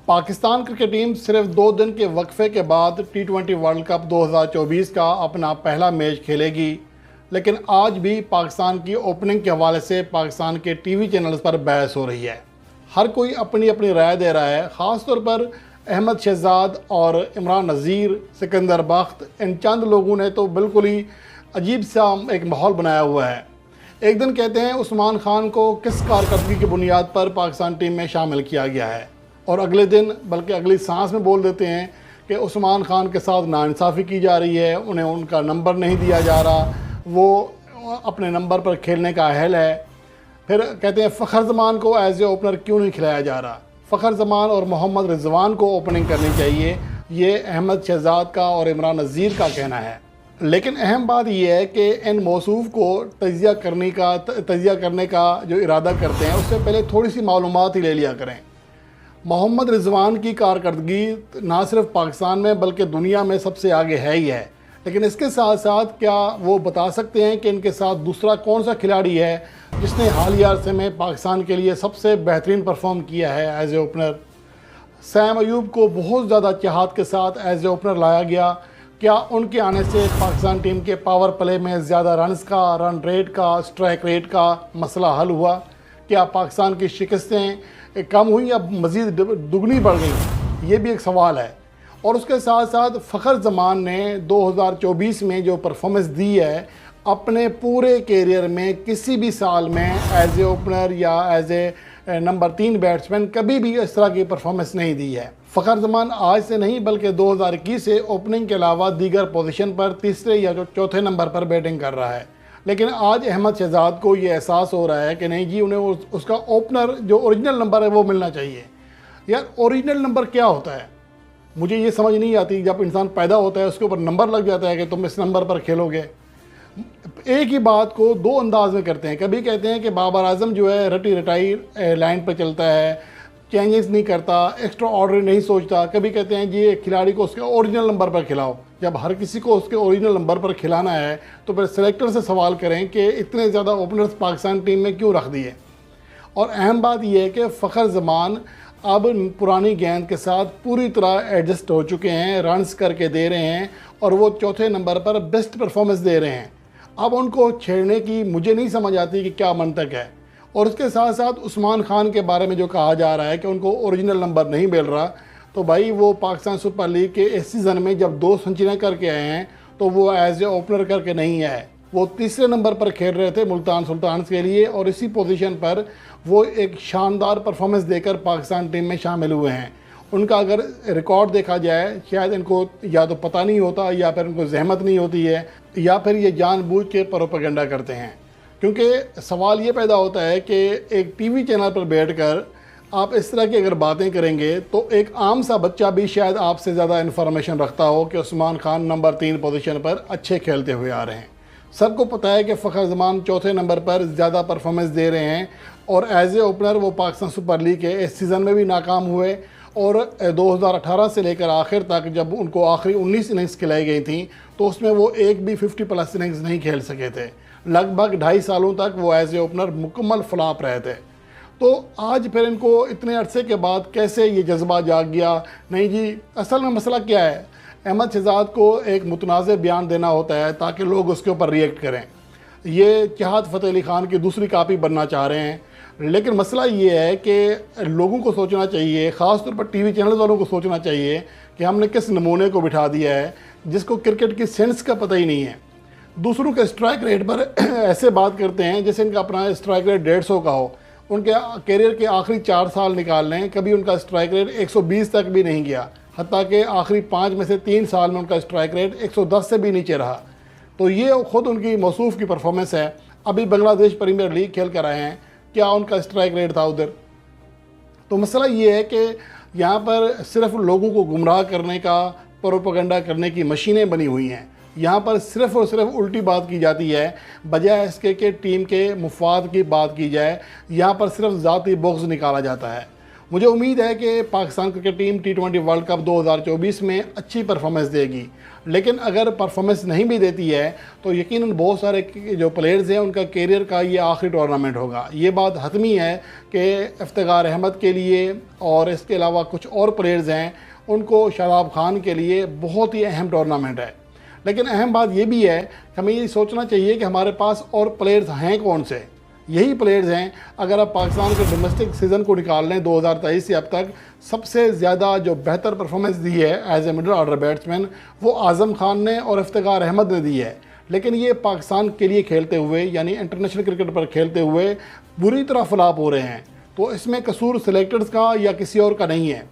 Pakistan cricket team सिर्फ 2 दिन के वक्फे के बाद T20 वर्ल्ड कप 2024 का अपना पहला मैच खेलेगी, लेकिन आज भी पाकिस्तान की ओपनिंग के हवाले से पाकिस्तान के टीवी चैनल्स पर बहस हो रही है। हर कोई अपनी अपनी राय दे रहा है। ख़ास तौर पर अहमद शहजाद और इमरान नज़ीर, सिकंदर बख्त, इन चंद लोगों ने तो बिल्कुल ही अजीब सा एक माहौल बनाया हुआ है। एक दिन कहते हैं उस्मान खान को किस कारकर्दगी की बुनियाद पर पाकिस्तान टीम में शामिल किया गया है, और अगले दिन बल्कि अगली सांस में बोल देते हैं कि उस्मान खान के साथ नाइंसाफ़ी की जा रही है, उन्हें उनका नंबर नहीं दिया जा रहा, वो अपने नंबर पर खेलने का अहल है। फिर कहते हैं फ़खर जमान को एज ए ओपनर क्यों नहीं खिलाया जा रहा। फ़खर जमान और मोहम्मद रिजवान को ओपनिंग करनी चाहिए, ये अहमद शहजाद का और इमरान नज़ीर का कहना है। लेकिन अहम बात यह है कि इन मौसूफ को तजिया करने का जो इरादा करते हैं उससे पहले थोड़ी सी मालूमात ही ले लिया करें। मोहम्मद रिजवान की कारकर्दगी ना सिर्फ पाकिस्तान में बल्कि दुनिया में सबसे आगे है ही है, लेकिन इसके साथ साथ क्या वो बता सकते हैं कि इनके साथ दूसरा कौन सा खिलाड़ी है जिसने हालिया अरसे में पाकिस्तान के लिए सबसे बेहतरीन परफॉर्म किया है as a opener. Saim Ayub को बहुत ज़्यादा चाहत के साथ एज ए ओपनर लाया गया। क्या उनके आने से पाकिस्तान टीम के पावर प्ले में ज़्यादा रन्स का, रन रेट का, स्ट्राइक रेट का मसला हल हुआ? क्या पाकिस्तान की शिकस्तें कम हुई या मज़ीद दुगनी बढ़ गई? ये भी एक सवाल है। और उसके साथ साथ फ़खर जमान ने 2024 में जो परफॉर्मेंस दी है, अपने पूरे कैरियर में किसी भी साल में एज ए ओपनर या एज ए नंबर 3 बैट्समैन कभी भी इस तरह की परफॉर्मेंस नहीं दी है। फ़खर जमान आज से नहीं बल्कि 2021 से ओपनिंग के अलावा दीगर पोजीशन पर तीसरे या चौथे नंबर पर बैटिंग कर रहा है। लेकिन आज अहमद शहजाद को ये एहसास हो रहा है कि नहीं जी, उन्हें उसका ओपनर जो ओरिजिनल नंबर है वो मिलना चाहिए। यार ओरिजिनल नंबर क्या होता है मुझे ये समझ नहीं आती। जब इंसान पैदा होता है उसके ऊपर नंबर लग जाता है कि तुम इस नंबर पर खेलोगे। एक ही बात को दो अंदाज में करते हैं। कभी कहते हैं कि बाबर आजम जो है रटी रटाई लाइन पर चलता है, चेंजेस नहीं करता, एक्स्ट्रा ऑर्डर नहीं सोचता। कभी कहते हैं जी खिलाड़ी को उसके ओरिजिनल नंबर पर खिलाओ। जब हर किसी को उसके ओरिजिनल नंबर पर खिलाना है तो फिर सेलेक्टर से सवाल करें कि इतने ज़्यादा ओपनर्स पाकिस्तान टीम में क्यों रख दिए। और अहम बात यह है कि फ़खर जमान अब पुरानी गेंद के साथ पूरी तरह एडजस्ट हो चुके हैं, रन्स करके दे रहे हैं और वो चौथे नंबर पर बेस्ट परफॉर्मेंस दे रहे हैं। अब उनको छेड़ने की मुझे नहीं समझ आती कि क्या मंतक है। और उसके साथ साथ उस्मान खान के बारे में जो कहा जा रहा है कि उनको ओरिजिनल नंबर नहीं मिल रहा, तो भाई वो पाकिस्तान सुपर लीग के इस सीज़न में जब 2 सेंचुरियाँ करके आए हैं तो वो एज ए ओपनर करके नहीं आए। वो तीसरे नंबर पर खेल रहे थे मुल्तान सुल्तान्स के लिए और इसी पोजीशन पर वो एक शानदार परफॉर्मेंस देकर पाकिस्तान टीम में शामिल हुए हैं। उनका अगर रिकॉर्ड देखा जाए शायद इनको या तो पता नहीं होता या फिर इनको जहमत नहीं होती है या फिर ये जानबूझ के प्रोपेगेंडा करते हैं। क्योंकि सवाल ये पैदा होता है कि एक टीवी चैनल पर बैठकर आप इस तरह की अगर बातें करेंगे तो एक आम सा बच्चा भी शायद आपसे ज़्यादा इन्फॉर्मेशन रखता हो कि उस्मान खान नंबर 3 पोजीशन पर अच्छे खेलते हुए आ रहे हैं। सबको पता है कि फ़खर जमान चौथे नंबर पर ज़्यादा परफॉर्मेंस दे रहे हैं और एज ए ओपनर वो पाकिस्तान सुपर लीग के इस सीज़न में भी नाकाम हुए और 2018 से लेकर आखिर तक जब उनको आखिरी 19 इनिंग्स खिलाई गई थी तो उसमें वो एक भी 50+ इनिंग्स नहीं खेल सके थे। लगभग 2.5 सालों तक वो एज ए ओपनर मुकम्मल फ्लॉप रहे थे। तो आज फिर इनको इतने अरसे के बाद कैसे ये जज्बा जाग गया? नहीं जी, असल में मसला क्या है, अहमद शहजाद को एक मुतनाज़ बयान देना होता है ताकि लोग उसके ऊपर रिएक्ट करें। ये चाहत फ़तेह अली ख़ान की दूसरी कापी बनना चाह रहे हैं। लेकिन मसला ये है कि लोगों को सोचना चाहिए, ख़ास तौर पर टीवी चैनल वालों को सोचना चाहिए कि हमने किस नमूने को बिठा दिया है जिसको क्रिकेट की सेंस का पता ही नहीं है। दूसरों के स्ट्राइक रेट पर ऐसे बात करते हैं जैसे इनका अपना स्ट्राइक रेट 150 का हो। उनके कैरियर के आखिरी 4 साल निकाल लें, कभी उनका स्ट्राइक रेट 120 तक भी नहीं गया। हत्ता कि आखिरी 5 में से 3 साल में उनका स्ट्राइक रेट 110 से भी नीचे रहा। तो ये ख़ुद उनकी मौसूफ की परफॉर्मेंस है। अभी बांग्लादेश प्रीमियर लीग खेल कर आए हैं, क्या उनका स्ट्राइक रेट था उधर? तो मसला ये है कि यहाँ पर सिर्फ लोगों को गुमराह करने का, प्रोपेगेंडा करने की मशीनें बनी हुई हैं। यहाँ पर सिर्फ़ और सिर्फ उल्टी बात की जाती है, बजाय इसके कि टीम के मुफाद की बात की जाए। यहाँ पर सिर्फ ज़ाती बुग़्ज़ निकाला जाता है। मुझे उम्मीद है कि Pakistan cricket team T20 world cup 2024 में अच्छी परफॉर्मेंस देगी, लेकिन अगर परफॉर्मेंस नहीं भी देती है तो यकीनन बहुत सारे जो प्लेयर्स हैं उनका कैरियर का ये आखिरी टूर्नामेंट होगा। ये बात हतमी है कि इफ्तिखार अहमद के लिए और इसके अलावा कुछ और प्लेयर्स हैं, उनको शादाब खान के लिए बहुत ही अहम टूर्नामेंट है। लेकिन अहम बात ये भी है कि हमें ये सोचना चाहिए कि हमारे पास और प्लेयर्स हैं कौन से। यही प्लेयर्स हैं, अगर आप पाकिस्तान के डोमेस्टिक सीज़न को निकाल लें 2023 से अब तक सबसे ज़्यादा जो बेहतर परफॉर्मेंस दी है as a middle order batsman वो आज़म खान ने और इफ्तिखार अहमद ने दी है। लेकिन ये पाकिस्तान के लिए खेलते हुए यानी इंटरनेशनल क्रिकेट पर खेलते हुए बुरी तरह फ्लॉप हो रहे हैं। तो इसमें कसूर सिलेक्टर्स का या किसी और का नहीं है।